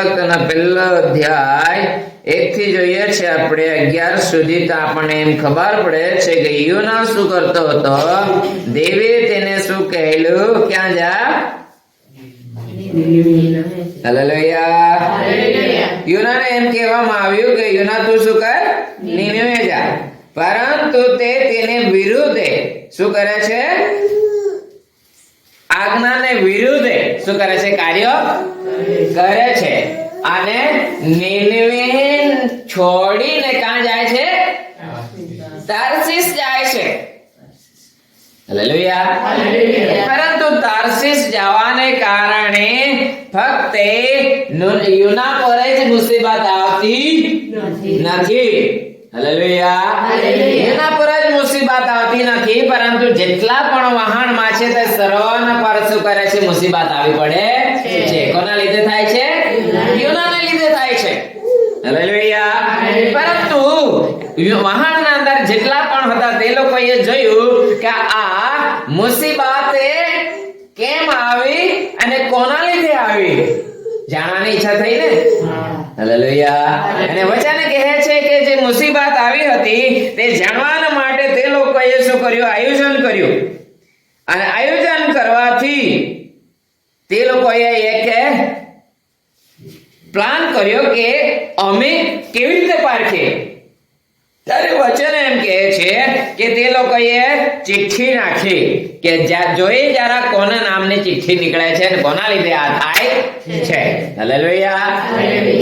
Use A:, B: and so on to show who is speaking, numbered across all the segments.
A: પુસ્તકનો પહેલો અધ્યાય 1 થી જોઈએ છે આપણે 11 સુધી, તો આપણને એમ ખબર પડે છે કે યોના શું કરતો હતો. દેવે તેને શું કહેલું, ક્યાં જા? હાલેલુયા. યોનાને એમ કહેવામાં આવ્યું કે યોના તું શું કર, નીનવે જા. પરંતુ તે તેને વિરુદ્ધે શું કરે છે? આજ્ઞાને વિરુદ્ધે શું કરે છે? કાર્ય કરે છે. અને નીનવે છોડીને ક્યાં જાય છે? તાર્શીશ જાય છે. હાલેલુયા. પરંતુ તાર્શીશ જવાને કારણે ફક્ત યોના પર જ મુસીબત આવતી નથી. હાલેલુયા. એના પર જ મુસીબત આવતી નથી, પરંતુ જેટલા પણ વહાણમાં છે તે સર્વના પર શું કરે છે? મુસીબત આવી પડે છે. કોના લીધે થાય છે? યોનાને લીધે થાય છે. હાલેલુયા. પરંતુ વહાણના અંદર જેટલા પણ હતા તે લોકોએ જોયું કે આ મુસીબત કેમ આવી અને કોના લીધે આવી, જાણવાની ઈચ્છા થઈ ને. હાલેલુયા. અને વચન કહે છે કે જે મુસીબત આવી હતી તે જાણવા માટે તે લોકોએ શું કર્યું? આયોજન કર્યું. અને આયોજન કરવાથી તે લોકોએ એક પ્લાન કર્યો કે અમે કેવી રીતે પારખીએ. ત્યારે વચન એમ કહે છે કે તે લોકોએ ચિઠ્ઠી નાખી કે જોઈએ જરા કોના નામની ચિઠ્ઠી નીકળે છે અને કોના લીધે આ થાય છે. હાલેલુયા.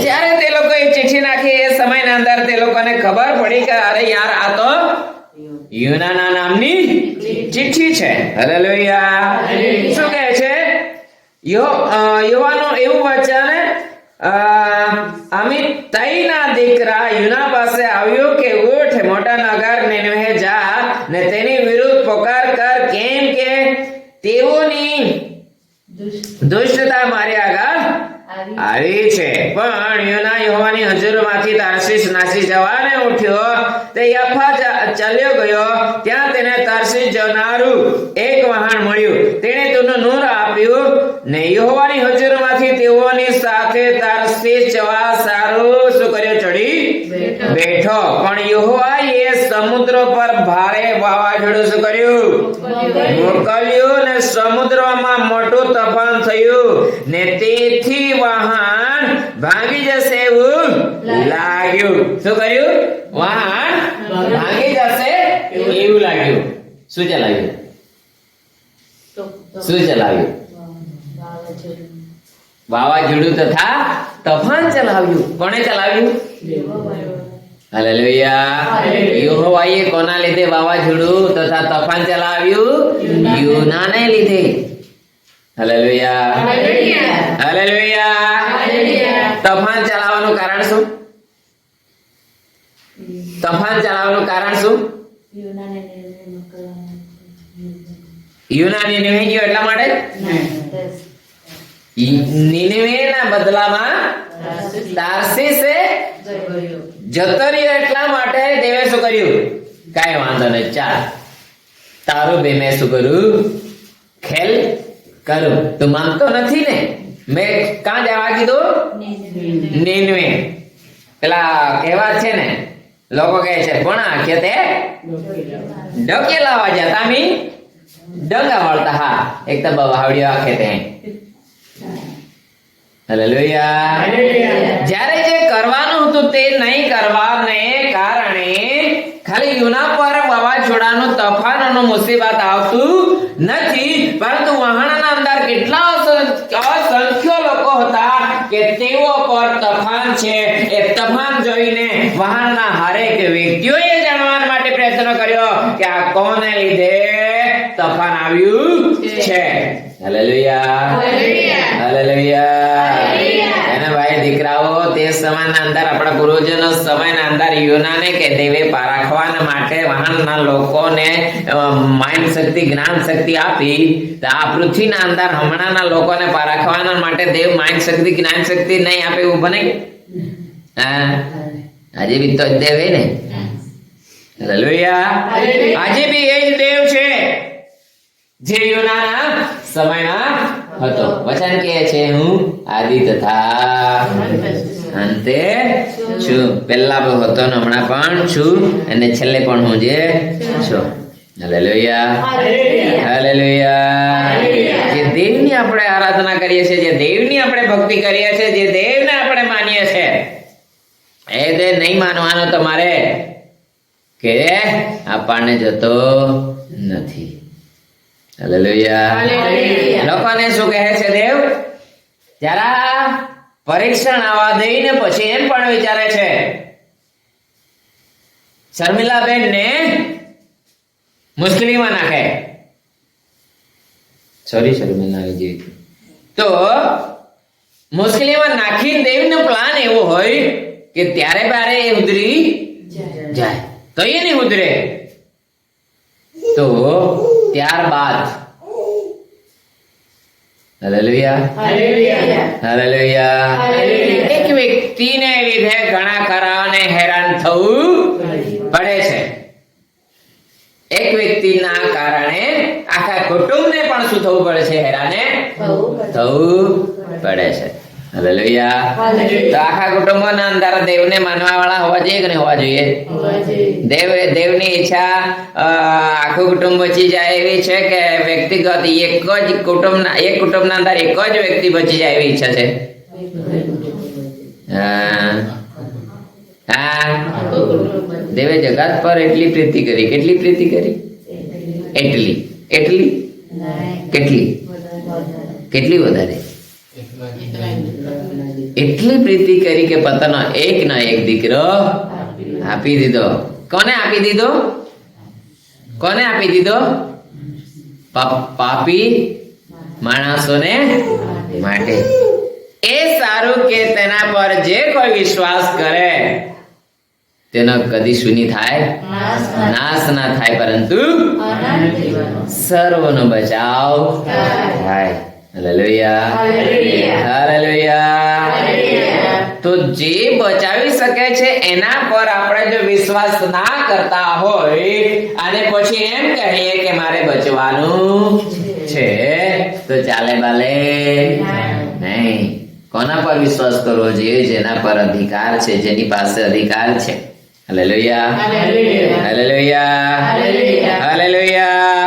A: જ્યારે તે લોકોએ ચિઠ્ઠી નાખી એ સમયના અંદર તે લોકોને ખબર પડી કે અરે યાર, આ તો યોના નામની ચિઠ્ઠી છે. હાલેલુયા. શું કહે છે? યુવાનો એવું વચન અમિત્તઈના દીકરા યોના પાસે આવ્યું કે ઉઠ, મોટા નગર નીનવે જા ને તેની વિરુદ્ધ પોકાર કર, કેમ કે તેઓની દુષ્ટતા મારી આગળ આવી છે. પણ યોના યહોવાની હજુરમાંથી તાર્શીશ નાસી જવાને ઉઠ્યો. તે યાફા ચાલ્યો ગયો. ત્યાં તેને તાર્શીશ જનારું એક વહાણ મળ્યું. તેણે તેનું નૂર આપ્યું ને યહોવાની હજુરમાંથી તેઓની સાથે તાર્શીશ જવા સારું શું કર્યો? ચડી બેઠો. પણ યહોવાએ સમુદ્ર પર ભારે વાવાઝોડું શું કર્યું? મોકલ્યું ને સમુદ્રમાં મોટું તોફાન થયું ને તેથી વહાણ ભાંગી જશે એવું લાગ્યું. શું કર્યું? વહાણ ભાંગી જશે એવું લાગ્યું. શું ચલાવ્યું? શું ચલાવ્યું? વાવાઝોડું તથા તોફાન ચલાવ્યું. કોણે ચલાવ્યું? હાલેલુયા. યહોવાએ કોના લીધે વાવાઝોડું તથા તોફાન ચલાવ્યું? યોનાને લીધે. હાલેલુયા. હાલેલુયા. તોફાન ચલાવવાનું કારણ શું? તોફાન ચલાવવાનું કારણ શું? યોના નીનવે ગયો એટલા માટે. નીનવેના બદલામાં તાર્શીશે જતો રહ્યો એટલા માટે દેવે શું કર્યું? કાંઈ વાંધો નહીં, ચાલ તારું બે મેં શું કરું? ખેલ કરું. તું માનતો નથી ને, મેં કાં જવા કીધું? નીનવે. પેલા કહેવત છે ને, લોકો કહે છે ભણા કે તે ડકેલાવા જતા મી ડગા વળતા. હા, એક તો બવાવડિયો આખે તે. હાલેલુયા. જ્યારે જે કરવાનું હતું તે નહીં કરવાને કારણે ખાલી યોના પર વાવાઝોડાનું તોફાનનું મુસીબત આવતું નથી, પરંતુ વહાણના અંદર કેટલા અસંખ્ય લોકો હતા કે તેઓ પર તોફાન છે. એ તોફાન જોઈને વહાણના હરેક વ્યક્તિઓએ જાણવા માટે પ્રયત્ન કર્યો કે આ કોને લીધે તોફાન આવ્યું છે. હાલેલુયા. હાલેલુયા. અને ભાઈ દીકરાઓ, તે સમયના અંદર આપણા પૂર્વજોનો સમયના અંદર યોનાને કે દેવે પારખવાના માટે વહાણના લોકોને માઇન્ડ શક્તિ, જ્ઞાન શક્તિ આપી. તો આ પૃથ્વીના અંદર હમણાંના લોકોને પારખવાના માટે દેવ માઇન્ડ શક્તિ, જ્ઞાન શક્તિ નહીં આપે એવું બને? આજે બી તો જ દેવ હે ને. હાલેલુયા. આજે બી એ જ દેવ છે જે યોનાના સમયમાં હતો. વચન કહે છે હું આદિ તથા અંતે છું. પહેલા પણ હતો ને હમણાં પણ છું અને છેલ્લે પણ હું જે છું. Hallelujah, hallelujah. જે દેવની આપણે આરાધના કરીએ છીએ, જે દેવની આપણે ભક્તિ કરીએ છીએ, જે દેવને આપણે માનીએ છીએ, એ દેવ નહીં માનવાનો તમારે કે આપણને જતો નથી. હાલેલુયા. લોકોને શું કહે છે દેવ? જરા પરીક્ષણ આવવા દઈને પછી એમ પણ વિચારે છે શર્મિલાબેન ને મુશ્કેલીમાં નાખે. સોરી શર્મિલા આવી જેવી તો મુશ્કેલીમાં નાખીને દેવનો પ્લાન એવો હોય કે ત્યારે બારે એ ઉધરી જાય તો એ નહીં ઉધરે. તો ત્યારબાદ હાલેલુયા, હાલેલુયા. એક વ્યક્તિને લીધે ઘણા ખરાને હેરાન થવું પડે છે. એક વ્યક્તિના કારણે આખા કુટુંબને પણ શું થવું પડે છે? હેરાને થવું પડે છે. હાલેલુયા. તો આખા કુટુંબના અંદર દેવને માનવા વાળા હોવા જોઈએ કે નહીં હોવા જોઈએ? દેવની ઈચ્છા આખું કુટુંબ બચી જાય એવી છે કે વ્યક્તિગત એક કુટુંબના અંદર એક જ વ્યક્તિ બચી જાય એવી ઈચ્છા છે? હા. દેવે જગત પર એટલી પ્રીતિ કરી. કેટલી પ્રીતિ કરી? એટલી કેટલી વધારે? એટલી પ્રીતિ કરી કે પોતાનો એક ના એક દીકરો આપી દીધો. કોને આપી દીધો? કોને આપી દીધો? પાપી માણસોને માટે. એ સારું કે તેના પર જે કોઈ વિશ્વાસ કરે તેનો કદી શૂન્ય થાય, નાશ ના થાય, પરંતુ સર્વનો બચાવ થાય. Hallelujah, hallelujah. તો જે બચાવી શકે છે એના પર આપણે જો વિશ્વાસ ના કરતા હોય અને પછી એમ કહીએ કે મારે બચવાનું છે તો ચાલે બાલે નહીં. કોના પર વિશ્વાસ કરવો જોઈએ? જેના પર અધિકાર છે, જેની પાસે અધિકાર છે. Hallelujah, hallelujah, hallelujah.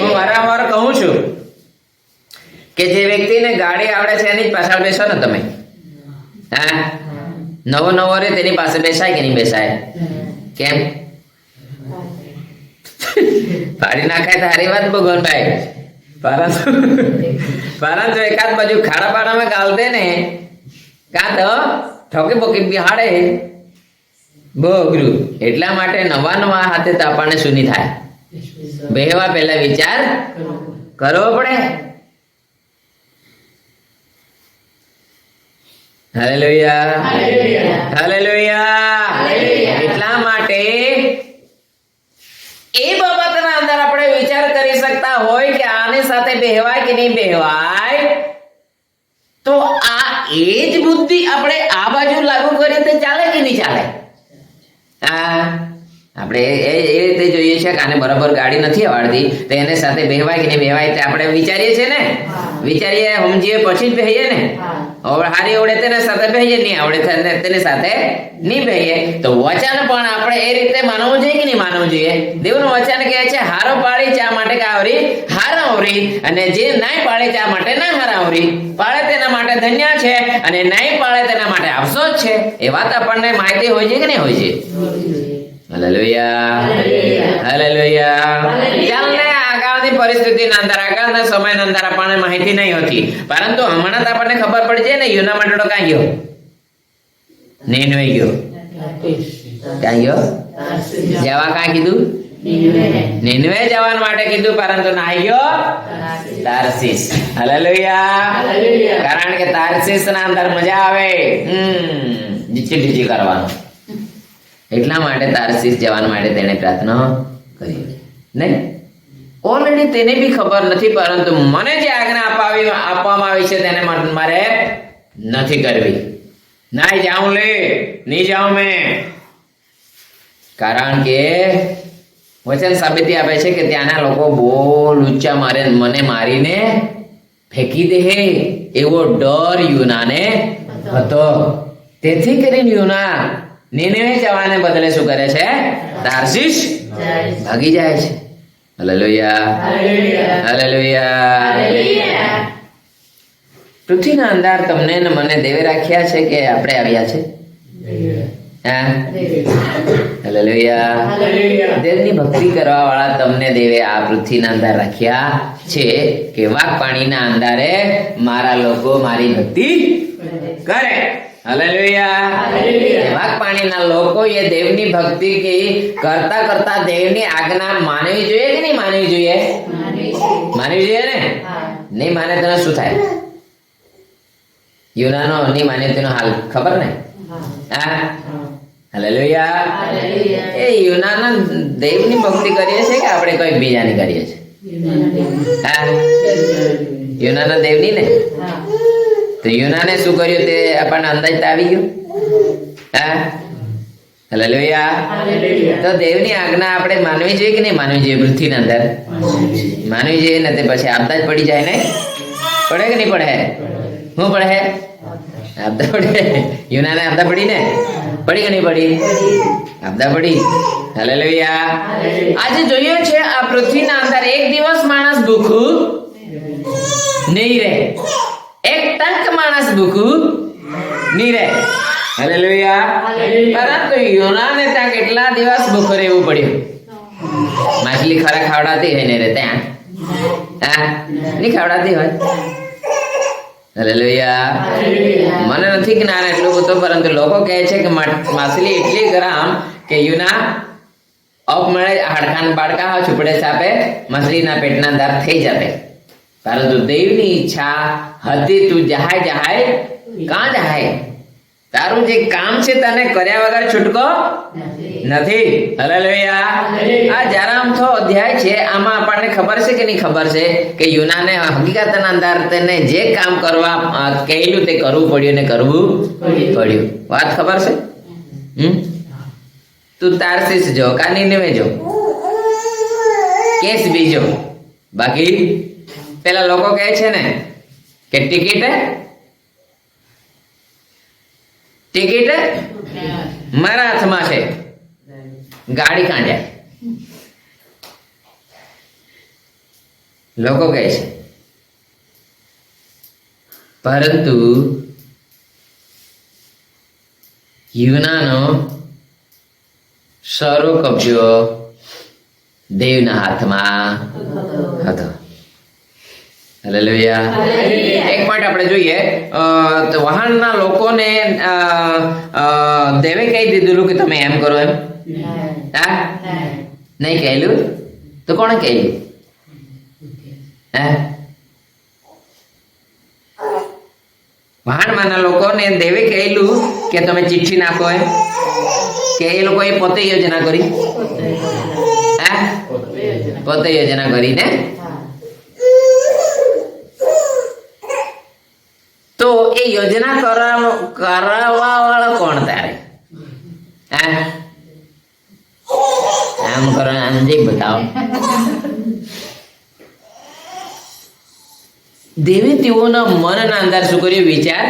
A: હું વારંવાર કહું છું કે જે વ્યક્તિને ગાડી આવડે છે એની જ પાછળ બેસો ને તમે. હા, નવો રે તેની પાસે બેસાય કે નહીં બેસાય? કેમ? પાડી નાખાય તો હારી વાત ભગવાનભાઈ, પરંતુ એકાદ બાજુ ખાડા પાડામાં ગાલ દે ને કાં તો ઠોકી બોકી બિહાડે બહુ અઘરું. એટલા માટે નવા હાથે તો આપણને સુની થાય. બેહવા પહેલા વિચાર કરવો પડે. Hallelujah, hallelujah. એટલા માટે એ બાબતના અંદર આપણે વિચાર કરી શકતા હોય કે આની સાથે બેહવાય કે નહીં બેહવાય, તો આ એ જ બુદ્ધિ આપણે આ બાજુ લાગુ કરીએ તો ચાલે કે નહીં ચાલે? આપણે એ રીતે જોઈએ છે કે આને બરાબર ગાડી નથી આવડતી તો એને સાથે બેહવાય કે નહીં બેહવાય તે આપણે વિચારીએ છીએ ને. વિચારીએ, સમજીએ પછી જ બેહીએ ને. હારી આવડે તેને સાથે બેહીએ, નહીં આવડે તેને સાથે નહીં બેહીએ. તો વચન પણ આપણે એ રીતે માનવું જોઈએ કે નહીં માનવું જોઈએ? દેવનું વચન કહે છે હારો પાડી ચા માટે કાવરી હારાવરી, અને જે નાય પાડે ચા માટે ના હારાવરી. પાડે તેના માટે ધન્ય છે અને નાય પાડે તેના માટે અફસોસ છે. એ વાત આપણને માહિતી હોય છે કે નહીં હોય છે? Hallelujah, hallelujah. ચાલને આગળની પરિસ્થિતિના અંદર, આગળના સમયના અંદર આપણને માહિતી નહીં હોતી, પરંતુ હમણાં તો આપણને ખબર પડી જાય ને. યુના માટો ક્યાં ગયો? નીનવે ગયો. ક્યાં ગયો? જવા ક્યાં કીધું? નીનવે જવા માટે કીધું, પરંતુ ના ગયો તાર્શીશ. હાલેલુયા. કારણ કે તાર્શીશ ના અંદર મજા આવે જીચી કરવાનું. એટલા માટે તાર્શીશ જવા માટે તેને પ્રાર્થના કરી. નહીં, ઓલરેડી તેને બી ખબર નથી, પરંતુ મને જે આજ્ઞા આપવામાં આવી છે તેને મારે નથી કરવી. ના જાઉં લે, નહીં જાઉં મેં. કારણ કે વચન સાબિતી આપે છે કે ત્યાંના લોકો બહુ લુચ્ચા મારે મને મારીને ફેંકી દે એવો ડર યુનાને હતો. તેથી કરીને યુના નીનેવે જવાને બદલે શું કરે છે? તાર્શીશ ભાગી જાય છે. Hallelujah, hallelujah. પૃથ્વીના અંદર તમને ને મને દેવે રાખ્યા છે કે આપણે આવ્યા છે? હાલેલુયા. દેવની ભક્તિ કરવા વાળા તમને દેવે આ પૃથ્વીના અંદર રાખ્યા છે કે વાક પાણીના અંધારે મારા લોકો મારી ભક્તિ કરે. હાલેલુયા. વાક પાણીના લોકો એ દેવની ભક્તિ કરતા કરતા દેવની આજ્ઞા માનવી જોઈએ કે નહીં માનવી જોઈએ? માનવી જોઈએ ને. નહીં માને તો શું થાય? યુનાનો નહીં માને તેનો હાલ ખબર ને? હા, હાલેલુયા. એ યુનાના દેવની ભક્તિ કરીએ છીએ કે આપણે કોઈ બીજાની કરીએ છીએ? હા, યુનાના દેવની ને. તો યુનાને શું કર્યું તે આપણને અંદાજ તો આવી ગયો. હા, હાલેલુયા. તો દેવની આજ્ઞા આપણે માનવી જોઈએ કે નહીં માનવી જોઈએ? પૃથ્વીના અંદર માનવી જોઈએ ને તે પછી આપતા જ પડી જાય ને. પડે કે નહીં પડે? શું પડે? આપતા પડે. યુનાને આપતા પડી ને? પડી કે નહીં પડી? આપતા પડી. હાલેલુયા. આજે જોઈએ છે આ પૃથ્વીના અંદર એક દિવસ માણસ ભૂખું નહીં રહે. એક ટંક માણસ ભૂખું નહીં રહે. હાલેલુયા. પરંતુ યુનાને ત્યાં કેટલા દિવસ ભૂખું રહેવું પડ્યું? માછલી ખરા ખાવડાતી હોય ને રે ત્યાં? હા, નહીં ખાવડાતી હોય? હાલેલુયા. મને નથી જ્ઞાન એટલું બધું, પરંતુ લોકો કહે છે કે માછલી એટલી ગરમ કે યુના અપ મળે હાડકાન બાડકા છુપડે સાપે માછલીના પેટના દાર થઈ જતે. પરંતુ દેવની ઈચ્છા હતી તું જહાય જહાય કાં જહાય. તારું જે કામ છે તને કર્યા વગર છૂટકો નથી. હાલેલુયા. આ જરામથો અધ્યાય છે, આમાં આપણને ખબર છે કે નહીં ખબર છે કે યુનાને હકીકતના અંદર તેને જે કામ કરવા કહેલું તે કરવું પડ્યું ને કરવું પડ્યું. વાત ખબર છે? તું તાર્શીશ જો કા નીનેવે જો કેસ બીજો. બાકી પેલા લોકો કહે છે ને કે ટિકિટ મારા હાથમાં છે, ગાડી કાં જાય? લોકો કહે છે. પરંતુ યુનાનો સર્વ કબજો દેવના હાથમાં હતો. હાલેલુયા. એક પોઈન્ટ આપણે જોઈએ તો વહાણના લોકોને દેવે કહી દીધેલું કે તમે એમ કરો એમ. હા, નહીં કહેલું તો કોણે કહેલું? હા, વહાણમાંના લોકોને દેવે કહેલું કે તમે ચિઠ્ઠી નાખો એમ, કે એ લોકોએ પોતે યોજના કરી? હા, પોતે યોજના કરીને. તો એ યોજના કરાવવા વાળો કોણ તારે? હા, આમ કરો આમ જે બતાવો. દેવે તેઓના મનના અંદર શું કર્યું? વિચાર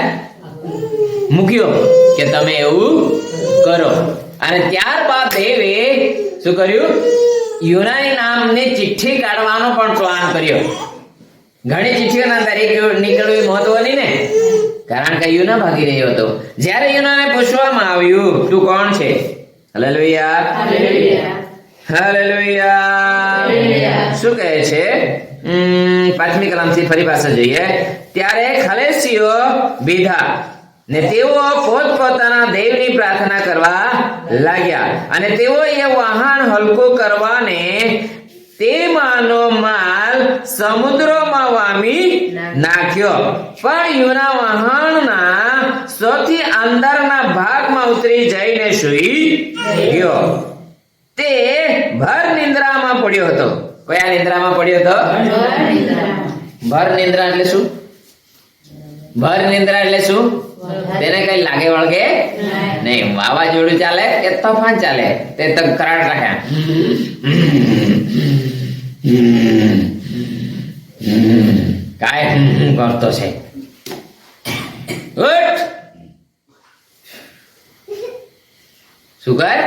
A: મૂક્યો કે તમે એવું કરો. અને ત્યારબાદ દેવે શું કર્યું? યુનાની નામની ચિઠ્ઠી કાઢવાનો પણ પ્લાન કર્યો. ઘણી ચિઠ્ઠીઓના અંદર એક નીકળવી મહત્વની ને, કારણ કે યુના ભાગી રહ્યો હતો. જ્યારે યુનાને પૂછવામાં આવ્યું તું કોણ છે? Hallelujah, hallelujah. શું કહે છે? 5મી કલમથી ફરી પાછળ જોઈએ. ત્યારે ખલેસીઓ બીધા ને તેઓ પોતપોતાના દેવની પ્રાર્થના કરવા લાગ્યા. અને તેઓએ વહાણ હલકું કરવાને તેમાંનો માલ સમુદ્રમાં વામી નાખ્યો. પણ યુના વહાણના સૌથી અંદરના ભાગમાં ઉતરી જઈને સૂઈ ગયો. તે ભર નિંદ્રામાં પડ્યો હતો. કયા નિંદ્રામાં પડ્યો હતો? ભર નિંદ્રા એટલે શું? ભર નિંદ્રા એટલે શું? તેને કઈ લાગે વળગે નહીં. વાવાઝોડું ચાલે કે તોફાન ચાલે તે તો કરાટ રાખ્યા કાંઈ કરતો છે. ઉઠ. શું કર?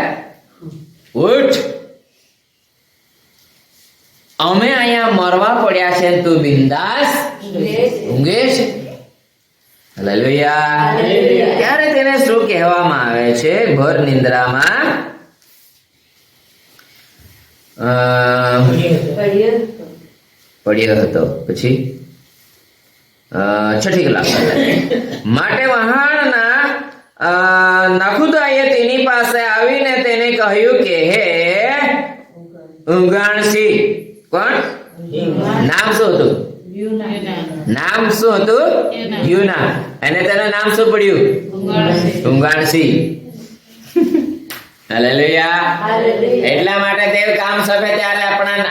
A: ઉઠ. અમે અહીંયા મરવા પડ્યા છે, તું બિંદાસ ઊંઘે છે. હાલેલુયા. ત્યારે તેને શું કહેવામાં આવે છે? ભર નિંદ્રામાં પડ્યો હતો. પછી 6ઠી કલાક માટે વહાણના નખુદાએ તેની પાસે આવીને તેને કહ્યું કે હે ઊંઘાણસી. કોણ? નામ શું હતું? નામ શું હતું? યુના. અને તેનું નામ શું પડ્યું? ઊંઘાણસી. હાલેલુયા. એટલા માટે દેવ કામ સોંપે ત્યારે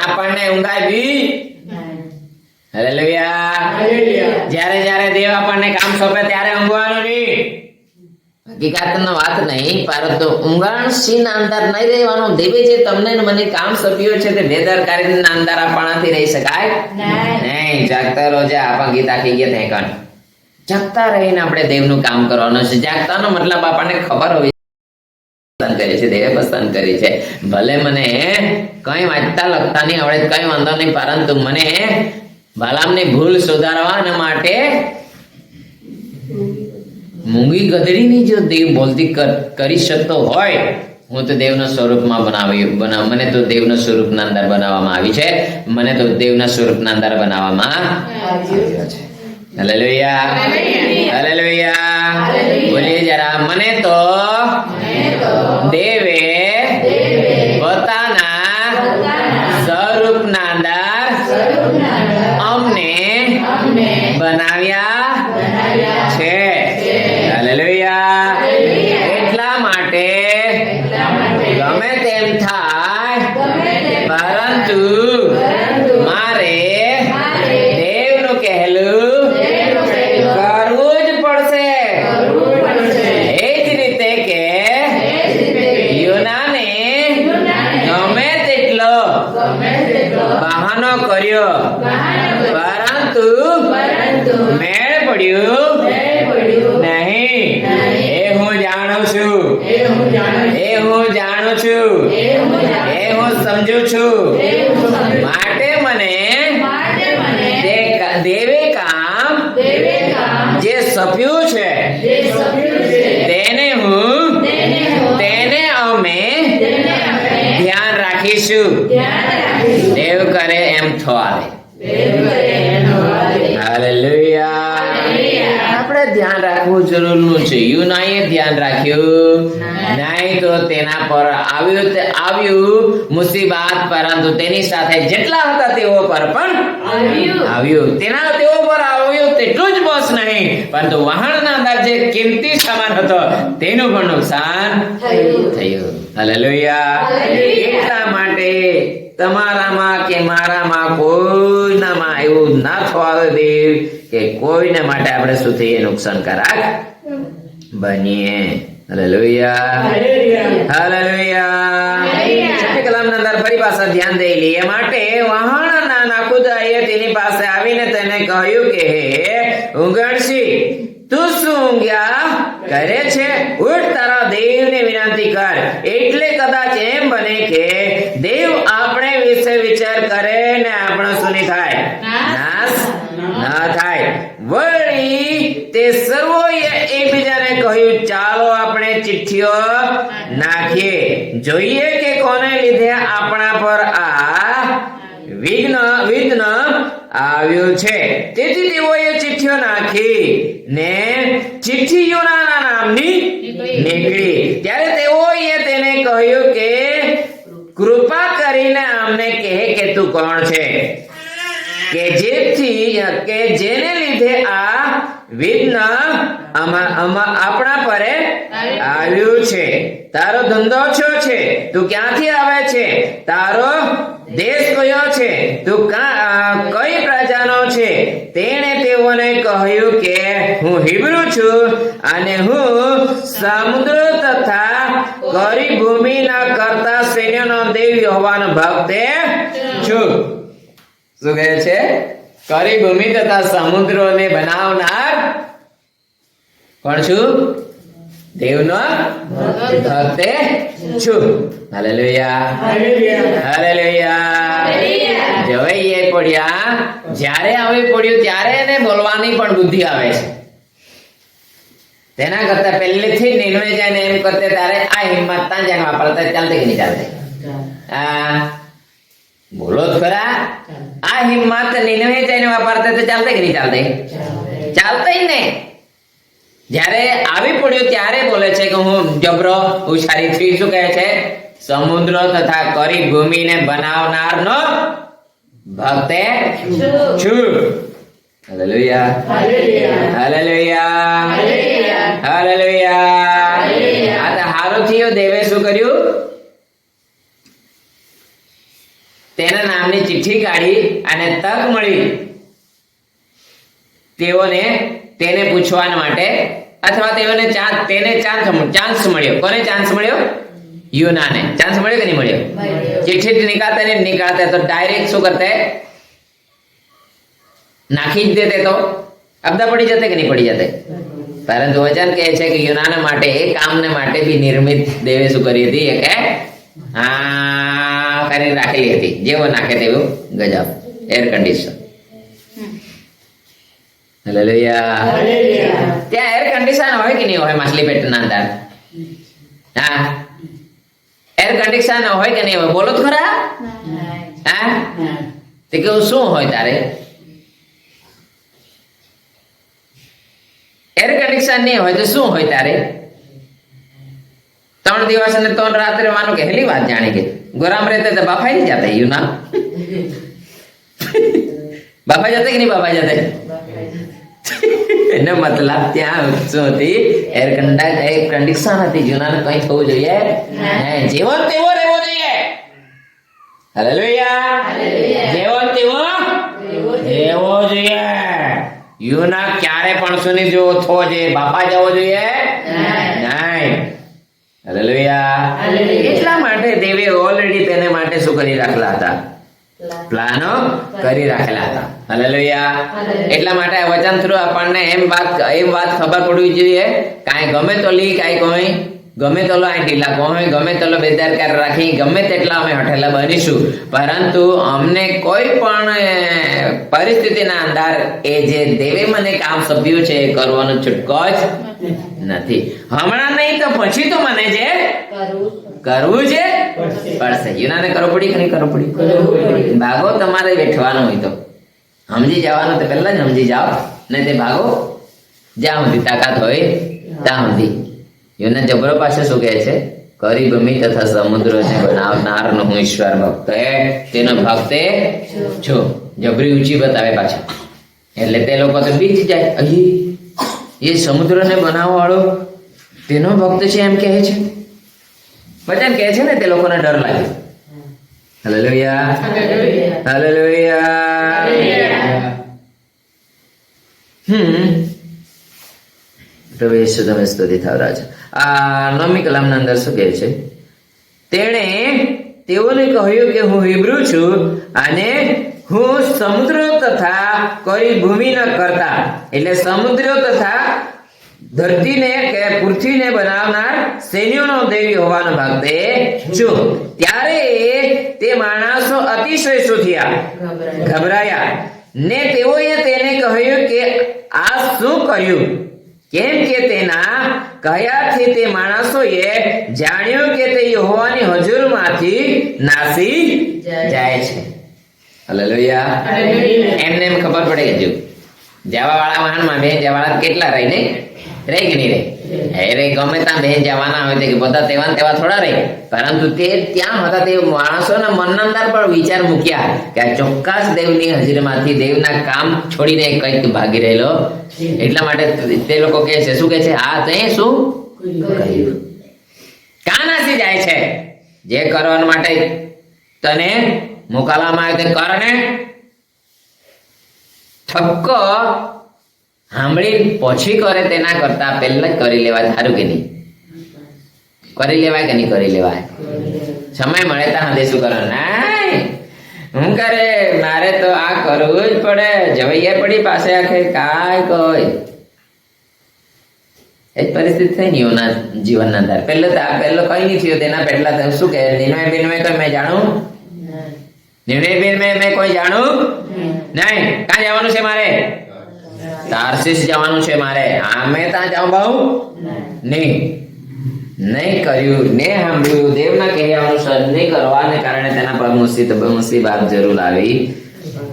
A: આપણને ઊંઘાવી. હાલેલુયા. જ્યારે જ્યારે દેવ આપણને કામ સોંપે ત્યારે ઊંઘવાનું નહીં. હકીકતનો વાત નહીં, પરંતુ ઊંઘાણસીના અંદર નહીં રહેવાનું. દેવે જે તમને ને મને કામ સોંપ્યું છે તે બેદરકારીના અંદર આપણાથી રહી શકાય નહીં. જાગતા રહો. જે આપણા ગીતા થઈ ગયા ત્યાં કણ જાગતા રહીને આપણે દેવનું કામ કરવાનું છે. જાગતાનો મતલબ આપણને ખબર હોવી કરી છે, દેવે પસંદ કરી છે. ભલે મને કઈ વાંચતા લખતા નહીં આવડે, કઈ વાંધો નહીં, પરંતુ મને બાલામની ભૂલ સુધારવા માટે મૂંગી ગધડીની જો દેવ બોલતી કરી શકતો હોય, હું તો દેવના સ્વરૂપમાં મને તો દેવના સ્વરૂપના અંદર બનાવવામાં આવી છે. મને તો દેવના સ્વરૂપના અંદર બનાવવામાં આવ્યો છે. હાલેલુયા. હાલેલુયા. બોલીએ જરા. મને તો દેવે પોતાના સ્વરૂપના અંદર અમને બનાવ્યા છે. હાલેલુયા. એટલા માટે ગમે તેમ થાય, પરંતુ મારે દેવનું કહેલું કરવું જ પડશે. એ જ રીતે કે યુનાને ગમે તેટલો બહાનો કર્યો, પરંતુ મેળ પડ્યું નહીં. એ હું જાણું છું. એ હું જાણું છું. એ હું સમજુ છું. માટે મને દેવે કામ જે સોંપ્યું છે તેને અમે ધ્યાન રાખીશું. દેવ કરે એમ થવાય. હાલેલુયા. આપણે ધ્યાન રાખવું જરૂરનું છે. યુનાએ ધ્યાન રાખ્યું નહીં તો તેના પર આવ્યું મુસીબત, પરંતુ તેની સાથે જેટલા હતા તેઓ પર પણ આવ્યું. તેઓ પર આવ્યું તેટલું જ બસ નહીં, પરંતુ વાહનના અંદર જે કિંમતી સામાન હતો તેનું પણ નુકસાન થયું. હાલેલુયા. એટલા માટે તમારામાં કે મારામાં કોઈનામાં એવું ના થવા દેવ કે કોઈને માટે આપણે શું થઈએ? નુકસાનકારક બનીએ. હાલેલુયા. હાલેલુયા. છઠ્ઠી કલામના અંદર ફરી પાછા ધ્યાન દઈ લઈએ. માટે વહાણના નખુદાએ તેની પાસે આવીને તેને કહ્યું કે હે ઊંઘણસી, તું શું ઊંઘ્યા કરે છે? ઉઠ, તારા દેવને વિનંતી કર. એટલે કદાચ એમ બને કે દેવ આપણે વિશે વિચાર કરે ને આપણો શું થાય? નાશ ના થાય. વળી તે સર્વોએ એકબીજાને કહ્યું, ચાલો આપણે ચિઠ્ઠીઓ નાખીએ, જોઈએ કે કોને લીધે આપણા પર આ વિઘ્ન આવ્યું છે. તેથી તેઓએ ચિઠ્ઠીઓ નાખી ને ચિઠ્ઠી યુનાના નામની નીકળી. ત્યારે તેઓએ તેને કહ્યું કે કૃપા કરીને અમને કહે કે તું કોણ છે, કે જેને લીધે આ વિઘ્ન આપણા પર આવ્યું છે. તારો ધંધો શું છે? તું ક્યાંથી આવે છે? તારો દેશ કયો છે? તું કઈ પ્રજાનો છે? તેણે તેઓને કહ્યું કે હું હિબ્રુ છું અને હું સમુદ્ર તથા કરી ભૂમિના કરતા સૈન્યનો દેવ યહોવાનો ભક્ત છું. શું કહે છે? કરી ભૂમિ તથા સમુદ્રોને બનાવનાર કોણ છું? દેવનો ભક્ત છું. Hallelujah, hallelujah. જવાઈએ પડ્યા, જ્યારે આવી પડ્યું ત્યારે એને બોલવાની પણ બુદ્ધિ આવે છે. તેના કરતા પહેલેથી જ નિર્ણય જાય ને એમ કરતે ત્યારે આ હિંમત ત્યાં જાય વાપરતા ચાલતે કે નહીં ચાલતે? બોલો જ ખરા. આ હિંમત નિર્ણય જઈને વાપરતા તો ચાલતે કે નહીં ચાલતે? ચાલતે જ ને. જ્યારે આવી પડ્યું ત્યારે બોલે છે કે હું જબરો ઉછારી છું. શું કહે છે? સમુદ્ર તથા કરી ભૂમિને બનાવનારનો ભક્ત છું. Hallelujah, hallelujah, hallelujah. આ તો હારું થયું. દેવે શું કર્યું? તેના નામની ચિઠ્ઠી કાઢી અને તક મળી તેને પૂછવા માટે, અથવા તેને ચાન્સ મળ્યો. કોને ચાન્સ મળ્યો? યુનાને ચાન્સ મળ્યો કે નહીં મળ્યો? ચિઠ્ઠી નિકાળતે તો ડાયરેક્ટ શું કરતે? નાખી જ દેતે તો અબદા પડી જતે કે નહીં પડી જતે? પરંતુ વચન કહે છે કે યુનાને માટે, એ કામને માટે બી નિર્મિત દેવે શું કરી હતી? એ કે કરીને રાખેલી હતી. જેવો નાખે તેવું ગજબ એર કન્ડિશન. હાલેલુયા. ત્યાં એર કન્ડિશન હોય કે નહીં હોય? માછલી પેટના અંદર એર કન્ડિશન હોય કે નહીં હોય? બોલો તો ખરા. તે કેવું શું હોય તારે? એર કન્ડિશન નહીં હોય તો શું હોય તારે? 3 દિવસ અને 3 રાત રહેવાનું કે હેલી વાત જાણી કે ગોરામ રહેતે તો બાફાઈ નહીં જતા. યુના બાફાઈ જતે કે નહીં બાફાઈ જતે? એનો મતલબ ત્યાં શું હતી? એર કન્ડિશન હતી. યુનાને કઈ થવું જોઈએ જેવો તેવો રહેવો જોઈએ. હાલેલુયા, જેવો તેવો રહેવો જોઈએ. યુના ક્યારે પણ સુની જેવો થવો જોઈએ? બાપા જવો જોઈએ નહીં. હાલેલુયા. એટલા માટે દેવે ઓલરેડી તેને માટે શું કરી રાખેલા હતા? પ્લાનો કરી રાખેલા હતા. હાલેલુયા. એટલા માટે આ વચન થ્રુ આપણને એમ વાત ખબર પડવી જોઈએ. કાંઈ ગમે તો લી, કાંઈ કોઈ ગમે તો લો ઢીલા કોઈ, ગમે તો બેદરકાર રાખી, ગમે તેટલા અમે હઠેલા બનીશું, પરંતુ અમને કોઈ પણ પરિસ્થિતિના અંદર એ જે દેવે મને કામ સોંપ્યું છે એ કરવાનો છૂટકો જ નથી. હમણાં નહીં તો પછી તો મને જે કરવું છે પડશે. યુનાને કરવું પડી કે નહીં કરવું પડી? ભાગો તમારે બેઠવાનું હોય તો સમજી જવાનું, તો પહેલા જ સમજી જાઓ, નહીં તે ભાગો જ્યાં સુધી તાકાત હોય ત્યાં સુધી. યુના જબરો પાસે શું કહે છે? કરી ભૂમિ તથા સમુદ્રને બનાવનારનો હું ઈશ્વર ભક્ત તેનો ભક્ત છું. જબરી ઊંચી બતાવે પાછા. એટલે તે લોકો તો બીજ જાય. અહીં એ સમુદ્રને બનાવવા વાળો તેનો ભક્ત છે એમ કહે છે. વચન કહે છે ને, તે લોકોને ડર લાગે. Hallelujah, hallelujah. પ્રભુ ઈસુ તમે સ્તુતિ થાવ રાજ. આ 9મી કલામના અંદર શું કહે છે? તેણે તેઓને કહ્યું કે હું હિબ્રુ છું અને હું સમુદ્ર તથા કરી ભૂમિના કરતા, એટલે સમુદ્ર તથા ધરતીને કે પૃથ્વીને બનાવનાર સૈન્યોનો દેવી હોવાનો ભક્ત છું. ત્યારે તે માણસો અતિશય શું થયા? ગભરાયા. ને તેઓએ તેને કહ્યું કે આ શું કર્યું? કેમ કે તેના કહ્યાથી તે માણસોએ જાણ્યું કે તે યહોવાની હજુરમાંથી નાસી જાય છે. હાલેલુયા. એમને એમ ખબર પડે કે જો જવા વાળા વાહનમાં બે જવાળા કેટલા રહી નહીં રહી કે નહીં રહે? રે ગમે ત્યાં બેન જવાના હોય કે બધા તેવા થોડા રહે, પરંતુ તે ત્યાં હતા તે માણસોના મનના અંદર પણ વિચાર મૂક્યા કે આ ચોક્કસ દેવની હાજરીમાંથી દેવના કામ છોડીને કંઈક ભાગી રહેલો. એટલા માટે તે લોકો કહે છે, શું કહે છે? આ તે શું કર્યું? કાં નાસી જાય છે? જે કરવા માટે તને મોકલવામાં આવે તે કર ને. ઠપકો સાંભળી પછી કરે તેના કરતા પહેલા જ કરી લેવાય. સારું કે નહીં? કરી લેવાય કે નહીં કરી લેવાય? સમય મળે ત્યાં શું કરવાનું? હું કરે મારે તો આ કરવું જ પડે જવૈયા પડી પાસે આખે કાય કોઈ એ જ પરિસ્થિતિ થઈ ને એના જીવનના અંદર પહેલો કઈ નહીં થયો તેના પહેલા શું કહે નિર્ણય બિર્ણય કોઈ મેં જાણું નિર્ણય બિર્ણય મેં કોઈ જાણું નહીં ક્યાં જવાનું છે મારે તાર્સીસ જવાનું છે મારે આમે ત્યાં જાઉં બહુ નહીં કર્યું ને સાંભળ્યું દેવના કહ્યા અનુસાર નહીં કરવાને કારણે તેના પર મુસીબત જરૂર આવી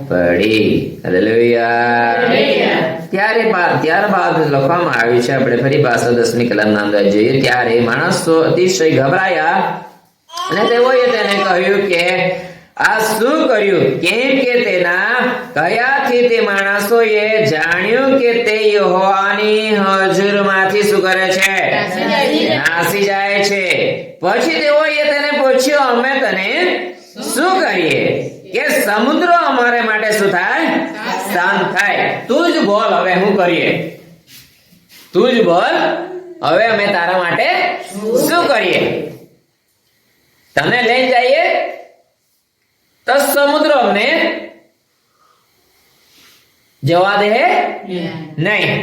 A: પડી. હાલેલુયા. ત્યારબાદ લખવામાં આવ્યું છે આપણે ફરી પાછો 10મી કલમના અંદર જોઈએ. ત્યારે માણસો અતિશય ગભરાયા અને તેઓએ તેને કહ્યું કે આ શું કર્યું કેમ કે તેના કયાથી તે માણસોએ જાણ્યું કે તે યહોવાની હજુરમાંથી શું કરે છે નાસી જાય છે. પછી તેઓએ તેને પૂછ્યું અમે તને શું કરીએ કે સમુદ્ર અમારે માટે શું થાય શાંત થાય. તું જ બોલ હવે શું કરીએ તું જ બોલ હવે અમે તારા માટે શું કરીએ. તને લઈ જઈએ તો સમુદ્ર અમને જવા દે નહીં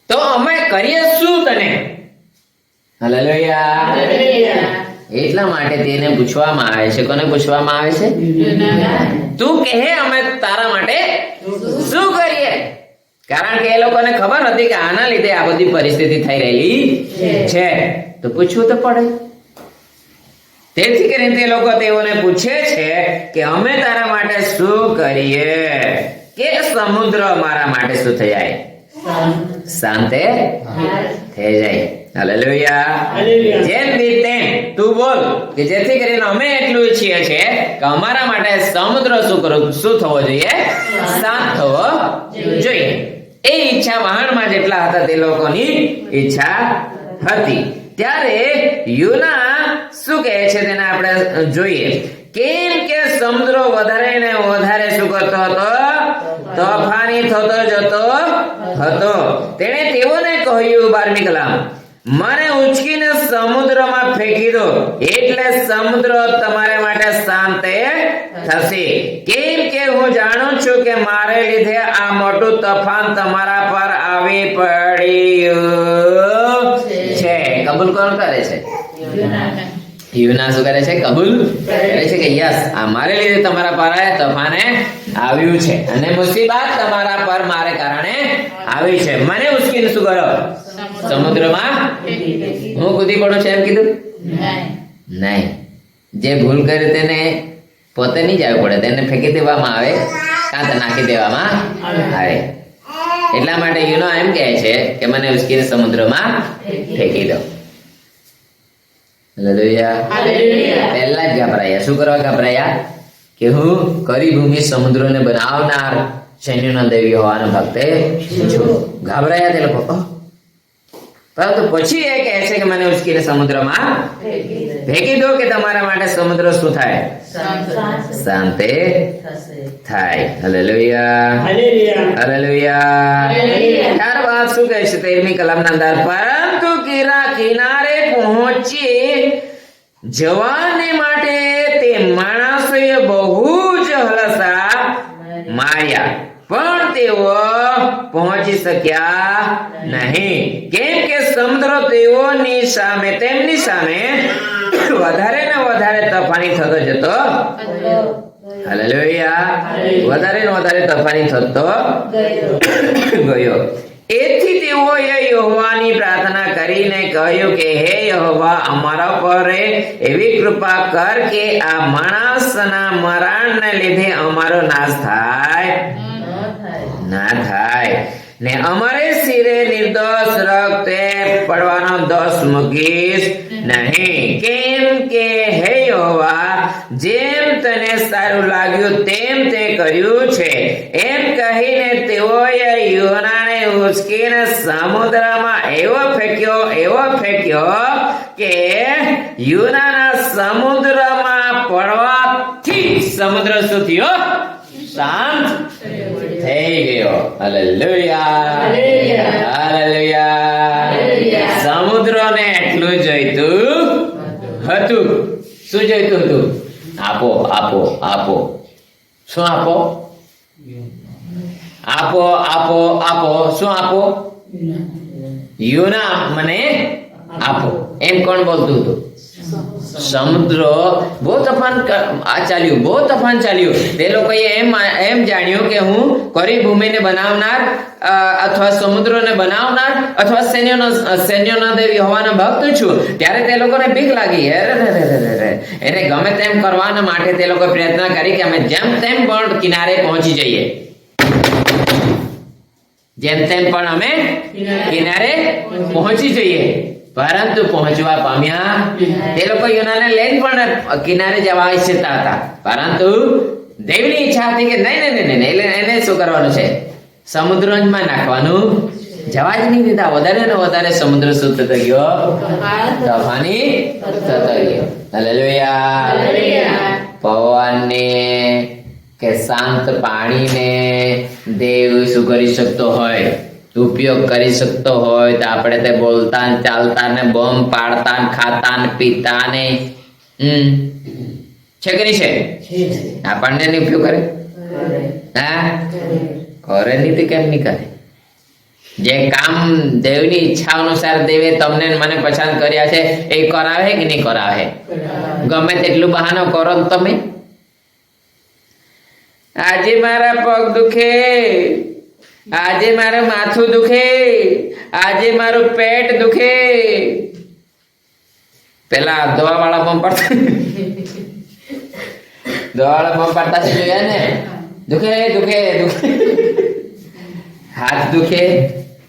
A: તો અમે કરીએ શું તને. હાલેલુયા. એટલા માટે તેને પૂછવામાં આવે છે. કોને પૂછવામાં આવે છે? તું કહે અમે તારા માટે શું કરીએ. કારણ કે એ લોકોને ખબર હતી કે આના લીધે આ બધી પરિસ્થિતિ થઈ રહેલી છે તો પૂછવું તો પડે. તેથી કરીને તે લોકો તેઓને પૂછે છે કે અમે તારા માટે શું કરીએ કે સમુદ્ર અમારા માટે શું થઈ જાય શાંતે થઈ જાય. હાલેલુયા. જેમ બી તેમ તું બોલ કે જેથી કરીને અમે એટલું ઈચ્છીએ છીએ કે અમારા માટે સમુદ્ર શું થવો જોઈએ શાંત થવો જોઈએ. એ ઈચ્છા વહાણમાં જેટલા હતા તે લોકોની ઈચ્છા હતી. ત્યારે યુના શું કહે છે તેને આપણે જોઈએ. કેમ કે સમુદ્ર વધારે ને વધારે શું કરતો હતો તોફાની થતો જતો હતો. તેણે તેઓને કહ્યું 12મી કલમ મને ઉચકીને સમુદ્રમાં ફેંકી દો એટલે સમુદ્ર તમારા માટે શાંત થશે. કેમ કે હું જાણું છું કે મારે લીધે આ મોટું તોફાન તમારા પર આવી પડ્યું છે. કબૂલ કોણ કરે છે? યુના શું કરે છે? કબૂલ કરે છે કે યસ આ મારે લીધે તમારા પર તોફાને આવ્યું છે અને મુસીબત તમારા પર મારે કારણે આવી છે. મને ઉચકીને શું કરો સમુદ્રમાં હું કૂદી પડું છે એમ કીધું નહીં. જે ભૂલ કરે તેને પોતે નહીં જવું પડે તેને ફેંકી દેવામાં આવે કાં તો નાખી દેવામાં આવે. એટલા માટે યુનો એમ કહે છે કે મને ઉચકીને સમુદ્રમાં ફેંકી દો. પહેલા જ ગભરાયા. શું કરવા ગભરાયા? કે હું કરી ભૂમિ સમુદ્રને બનાવનાર સૈન્યના દેવી હોવાનો ભક્ત છું. ગભરાયા તે લોકો. પરંતુ પછી એ કહે છે કે મને ઉચકીને સમુદ્રમાં ફેંકી દો કે તમારા માટે સમુદ્ર શું થાય શાંતે થાય. હાલેલુયા. હાલેલુયા. ત્યારબાદ શું કહે છે 13મી કલમના અંદર પરંતુ કિનારે પહોંચી જવાને માટે તે માણસોએ બહુ જ હલસા માર્યા પણ તેઓ પહોંચી શક્યા નહીં. કેમ કે સમુદ્ર તેમની સામે વધારે ને વધારે તોફાની થતો જતો. હાલેલુયા. વધારે ને વધારે તોફાની થતો ગયો. એથી તેઓએ યહોવાની પ્રાર્થના કરીને કહ્યું કે હે યહોવા અમારા પર એવી કૃપા કર કે આ માણસના મરણને લીધે અમારો નાશ થાય ના થાય ને અમારે શિરે નિર્દોષ રક્તે પડવાનો દોષ મૂકીશ નહીં. કેમ કે હે યહોવા જેમ તને સારું લાગ્યું તેમ તે કર્યું છે. એમ કહીને તેઓએ યોનાને ઉચકીને સમુદ્રમાં એવો ફેંક્યો કે યોનાના સમુદ્રમાં પડવાથી સમુદ્ર શું થયો શાંત થઈ ગયો. હાલેલુયા. હાલેલુયા. સમુદ્રને એટલું જોઈતું હતું. શું જોઈતું હતું? આપો આપો આપો. શું આપો? આપો આપો આપો. શું આપો? યુના મને આપો. એમ કોણ બોલતું હતું? સમુદ્ર. બહુ તોફાન ચાલ્યું. તે લોકોએ એમ જાણ્યું કે હું કરી ભૂમિને બનાવનાર અથવા સમુદ્રને બનાવનાર અથવા સૈન્યનો દેવ યહોવાનો ભક્ત છું. ત્યારે તે લોકોને બીક લાગી. એને ગમે તેમ કરવાના માટે તે લોકો પ્રયત્ન કરી કે અમે જેમ તેમ પણ કિનારે પહોંચી જઈએ. જેમ તેમ પણ અમે કિનારે પહોંચી જઈએ. પરંતુ પહોંચવા પામ્યા તે લોકો યોનાને લઈને પણ કિનારે જવા ઈચ્છતા હતા. પરંતુ દેવની ઈચ્છા હતી કે નહીં, એને શું કરવાનું છે? સમુદ્રમાં નાખવાનું. જવા જ નહીં દીધા. વધારે ને વધારે સમુદ્ર શું થતો ગયો? તોફાની થતો ગયો. હાલેલુયા. પવનને કે શાંત પાણીને દેવ શું કરી શકતો હોય? ઉપયોગ કરી શકતો હોય તો આપણે તે બોલતા ને ચાલતા ને બોમ્બ પાડતા ને ખાતા ને પીતા ને છે કે નહીં છે? આપણને નહીં ઉપયોગ કરે? હા, કરે નહીં તો કેમ નહીં કરે? જે કામ દેવની ઈચ્છા અનુસાર દેવે તમને મને પસંદ કર્યા છે એ કરાવે કે નહીં કરાવે? ગમે તેટલું બહાનો કરો તમે. આજે મારા પગ દુખે, આજે મારું માથું દુખે, આજે મારું પેટ દુખે. પેલા દવા વાળા પંપ પડતા છે જોયા ને? દુખે દુખે દુખે, હાથ દુખે,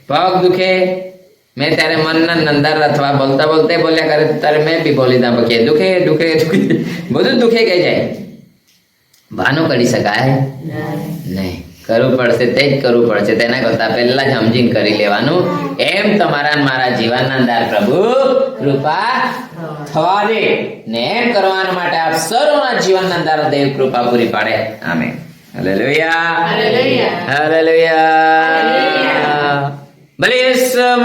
A: પગ દુખે. મેં ત્યારે મનના નંદર અથવા બોલતા બોલ્યા કરે ત્યારે મેં બી બોલી દા કે દુખે દુખે દુખે, બધું દુખે કહી જાય. ભાનું કરી શકાય નહીં. કરવું પડશે તે જ કરવું પડશે. તેના કરતા પહેલા જ સમજીને કરી લેવાનું. એમ તમારા મારા જીવનના અંદર પ્રભુ કૃપા થવા દે ને એમ કરવા માટે આપ સર્વના જીવનના અંદર દેવ કૃપા પૂરી પાડે. આમેન. હાલેલુયા. હાલેલુયા. હાલેલુયા. ભલે